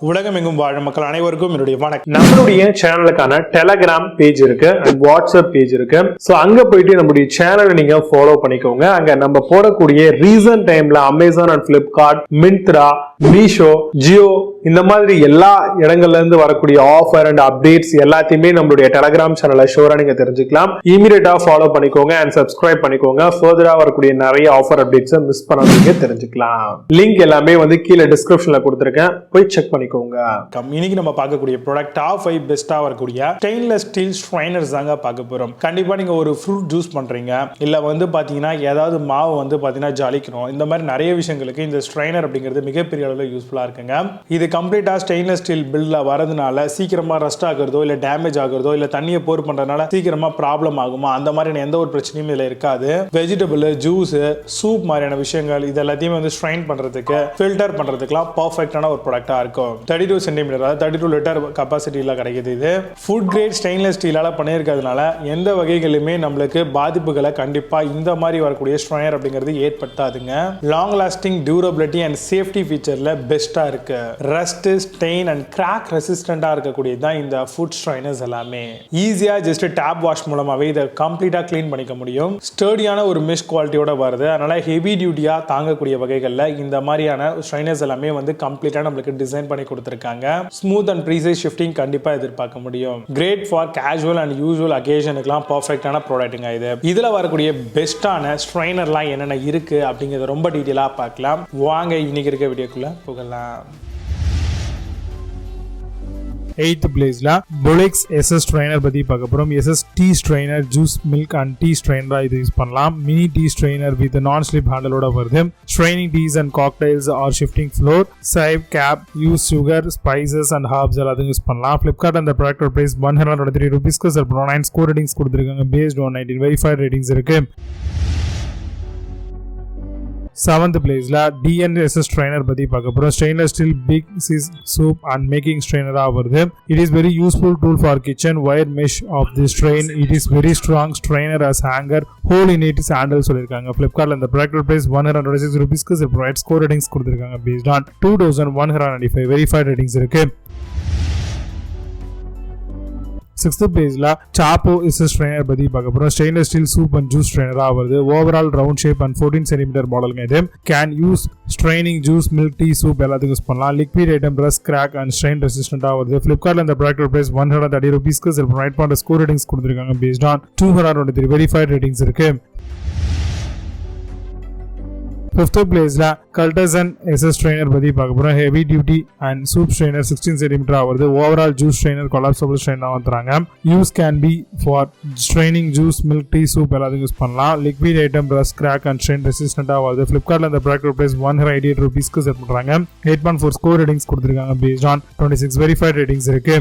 உலகமெங்கும் வாழும் மக்கள் அனைவருக்கும் என்னுடைய வணக்கம். நம்மளுடைய சேனலுக்கான டெலகிராம் பேஜ் இருக்கு அண்ட் வாட்ஸ்அப் பேஜ் இருக்கு. ஸோ அங்க போயிட்டு நம்மளுடைய சேனலை நீங்க ஃபாலோ பண்ணிக்கோங்க. அங்க நம்ம போடக்கூடிய ரீசன்ட் டைம்ல Amazon and Flipkart, Myntra, Meesho, Jio இந்த மாதிரி எல்லா இடங்கள்ல இருந்து வரக்கூடிய ஆஃபர் அண்ட் அப்டேட்ஸ் எல்லாத்தையுமே நம்மளுடைய டெலகிராம் சேனல்ல ஷோரா நீங்க தெரிஞ்சுக்கலாம். இமீடியட்டா ஃபாலோ பண்ணிக்கோங்க அண்ட் சப்ஸ்கிரைப் பண்ணிக்கோங்க. ஃபர்தரா வரக்கூடிய நிறைய ஆஃபர் அப்டேட்ஸ் மிஸ் பண்ணாதீங்க, தெரிஞ்சுக்கலாம். லிங்க் எல்லாமே கீழே டிஸ்கிரிப்ஷன்ல கொடுத்துருக்கேன், போய் செக் பண்ணிக்கோங்க. இன்னைக்கு நம்ம பார்க்கக்கூடிய ப்ராடக்ட் டாப் 5 பெஸ்டா வரக்கூடிய ஸ்டெயின்லெஸ் ஸ்டீல் ஸ்ட்ரைனர்ஸ் தாங்க பார்க்க போறோம். கண்டிப்பா நீங்க ஒரு ஃப்ரூட் ஜூஸ் பண்றீங்க, இல்ல பாத்தீங்கன்னா ஏதாவது மாவு பாத்தீங்கன்னா ஜாலிக்கணும், இந்த மாதிரி நிறைய விஷயங்களுக்கு இந்த ஸ்ட்ரைனர் அப்படிங்கிறது மிகப்பெரிய அளவில் யூஸ்ஃபுல்லா இருக்குங்க. இது கம்ப்ளீட்டா ஸ்டெயின்லெஸ் ஸ்டீல் பில்ட்ல வரதுனால சீக்கிரமா ரஸ்ட் ஆகுறதோ இல்ல டேமேஜ் ஆகுறதோ இல்ல தண்ணியை போர் பண்றதுனால சீக்கிரமா ப்ராப்ளம் ஆகுமா, அந்த மாதிரி எந்த ஒரு பிரச்சனையும் இதுல இருக்காது. வெஜிடபிள் ஜூஸ், சூப் மாதிரியான விஷயங்கள் இது எல்லாத்தையும் ஸ்ட்ரைன் பண்றதுக்கு, ஃபில்டர் பண்றதுக்குலாம் பர்ஃபெக்டான ஒரு ப்ராடக்டா இருக்கும். 32 சென்டிமீட்டர், 32 லிட்டர் கெபாசிட்டில கிடைக்குது. இது ஃபுட் கிரேட் ஸ்டெயின்லெஸ் ஸ்டீலால பண்ணியிருக்கிறதுனால எந்த வகைகளுமே நம்மளுக்கு பாதிப்புகளை கண்டிப்பா இந்த மாதிரி வரக்கூடிய ஸ்ட்ரைனர் அப்படிங்கிறது ஏற்படுத்தாதுங்க. Long lasting durability and safety ஃபீச்சர்ல பெஸ்டா இருக்கு. ரஸ்ட், ஸ்டெயின் அண்ட் கிராக் ரெசிஸ்டண்டா இருக்கக்கூடியது தான் இந்த ஃபுட் ஸ்ட்ரைனர்ஸ் எல்லாமே. ஈஸியா ஜஸ்ட் டேப் வாஷ் மூலமாவே இதை கம்ப்ளீட்டா கிளீன் பண்ணிக்க முடியும். ஸ்டர்டியான ஒரு மெஷ் குவாலிட்டியோட வருது. அதனால ஹெவி டியூட்டியா தாங்கக்கூடிய வகைகள்ல இந்த மாதிரியான ஸ்ட்ரைனர்ஸ் எல்லாமே கம்ப்ளீட்டா நம்மளுக்கு டிசைன் பண்ணி கொடுத்திருக்காங்க. ஸ்மூத் அண்ட் ப்ரீசைஸ் ஷிஃப்டிங் கண்டிப்பா எதிர்பார்க்க முடியும். Great for casual and usual அகேஷனுக்குலாம் பர்ஃபெக்டான ப்ராடக்ட்டுங்க இது. இதுல வரக்கூடிய பெஸ்டான ஸ்ட்ரைனர்லாம் என்னென்ன இருக்கு அப்படிங்கறத ரொம்ப டீடைலா பார்க்கலாம். வாங்க இன்னைக்கு இருக்க வீடியோக்குள்ள போகலாம். 8th பிளேஸ்ல BLLUEX SS ஸ்ட்ரைனர் பத்தி பார்க்க போறோம். SS tea strainer, juice, milk and tea ஸ்ட்ரைனரா இது யூஸ் பண்ணலாம். Mini tea strainer with non slip ஹேண்டலோட வருது. Straining teas and cocktails or sifting flour, sieve cap, use sugar, spices and herbs எல்லாத்தையும் use பண்ணலாம். ஃபிளிப்கார்ட் அந்த ப்ராடக்ட் பிரைஸ் 123 ரூபீஸ்க்கு செல் பண்ணுவோம். 9 score ratings கொடுத்துருக்காங்க. பேஸ்ட் ஆன் 19 வெரிஃபைட் ரேட்டிங்ஸ் இருக்கு. 7th பிளேஸ்ல DNSS strainer பத்தி பார்க்க போறோம். Stainless steel big size soup and making ஸ்ட்ரைனரா வருது. It is very useful tool for kitchen wire mesh of the strain. It is very strong strainer as hanger hole in it handle சொல்லிருக்காங்க. ஃபிளிப்கார்ட்ல இந்த product price 126 ரூபீஸ்க்கு product score ratings கொடுத்திருக்காங்க. Based on 2195 verified ratings இருக்கு. 6th பிளேஸ்ல Chapo SS strainer பத்தி பார்க்க போறோம். Stainless steel soup and juice ஸ்ட்ரைனரா வருது. Overall round shape and 14 centimetre மாடலுங்க இது. Can use straining juice, milk, tea, soup எல்லாத்துக்கும் யூஸ் பண்ணலாம். Liquid item, rust, crack and strain ரெசிஸ்டன்டா வருது. ஃபிளிப்கார்ட்ல இந்த ப்ராடக்ட் பிரைஸ் 130 ரூபீஸ்க்கு sell right point score ratings கொடுத்திருக்காங்க. பேஸ்ட் ஆன் 223 வெரிஃபைட் ரேட்டிங்ஸ் இருக்கு. 5th பிளேஸ்ல கல்டசன் SS ஸ்ட்ரைனர் பத்தி பார்க்க போறோம். Heavy duty and soup strainer 16 centimetre வருது. Overall juice strainer, collapsible strainer வந்துறாங்க. Use can be for straining juice, milk, tea, soup எல்லாத்தையும் யூஸ் பண்ணலாம். Liquid item, rust, crack and strain ரெசிஸ்டன்டா வருது. ஃபிளிப்கார்ட்ல இந்த ப்ராடக்ட் பிரைஸ் 188 ரூபீஸ்க்கு செல் பண்றாங்க. 8.4 ஸ்கோர் ரேட்டிங்ஸ் கொடுத்திருக்காங்க. பேஸ்ட் ஆன் 26 வெரிஃபைட் ரேட்டிங்ஸ் இருக்கு.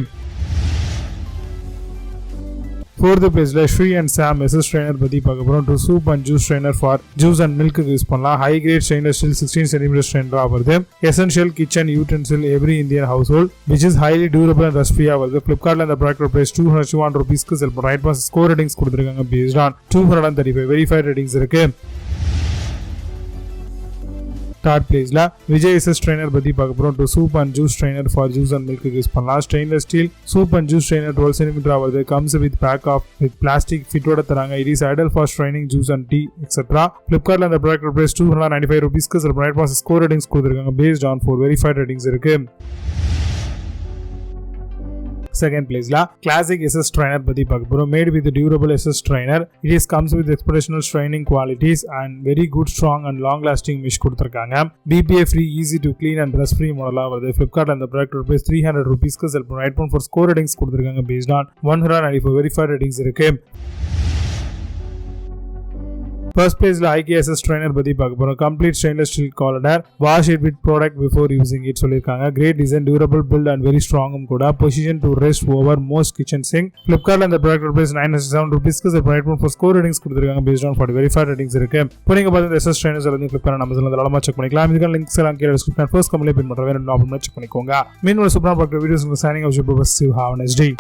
4th பிளேஸ்ல Shri Sam SS ஸ்ட்ரைனர் பத்தி பார்க்க போறோம். Two soup and juice strainer for juice and milk use பண்ணலாம். High grade stainless steel 16 centimetre ஸ்ட்ரைனரா வருது. Essential kitchen utensil every Indian household which is highly durable and rust free வருது. ஃபிளிப்கார்ட்ல இந்த product price 201 ரூபீஸ்க்கு sell right pass score ratings கொடுத்திருக்காங்க. Based on 235 verified ratings இருக்கு. 3rd பிளேஸ்ல VIJAY SS strainer பத்தி பார்க்க போறோம். Two soup and juice strainer for juice and milk use பண்ணலாம். Stainless steel soup and juice strainer 12 centimetre வருது. Comes with pack of with plastic ஃபிட்டோட தராங்க. It is ideal for straining juice and tea etcetera. ஃபிளிப்கார்ட்ல இந்த product price 295 ரூபீஸ்க்கு sell right pass score ratings கொடுத்திருக்காங்க. Based on 4 verified ratings இருக்கு. 2nd பிளேஸ்ல classic SS strainer பத்தி பார்க்க போறோம். Made with durable SS strainer. It is comes with exceptional straining qualities and very good strong and long lasting mesh கொடுத்திருக்காங்க. BPA free, easy to clean and rust free மாடலா வருது. ஃபிளிப்கார்ட்ல இந்த product price 300 ரூபீஸ்க்கு sell right point for score ratings கொடுத்திருக்காங்க. Based on 194 verified ratings இருக்கு. 1st பிளேஸ்ல IKEA SS strainer பத்தி பார்க்க போறோம். Complete stainless steel colander. Wash it with product before using it சொல்லிருக்காங்க. Great design, durable build and very ஸ்ட்ராங்கும் கூட. Position to rest over most kitchen sink. ஃபிளிப்கார்ட்ல இந்த ப்ராடக்ட் பிரைஸ் 907 ரூபீஸ்க்கு right point for score ratings கொடுத்திருக்காங்க. Based on 40 verified ratings இருக்கு. இப்போ நீங்க பார்த்த SS ஸ்ட்ரைனர்ஸ் எல்லாத்தையும் ஃபிளிப்கார்ட் நம்ம சேனல்ல தாராளமா செக் பண்ணிக்கலாம். இதுக்கான லிங்க்ஸ் எல்லாம் கீழ டிஸ்கிரிப்ஷன் ஃபர்ஸ்ட் கமெண்ட்ல பின் பண்றேன். வேற ஆப்ஷன் செக் பண்ணிக்கோங்க. மீண்டும் ஒரு சூப்பரான வீடியோஸ் உங்களுக்கு signing off Chapo. Have a nice day.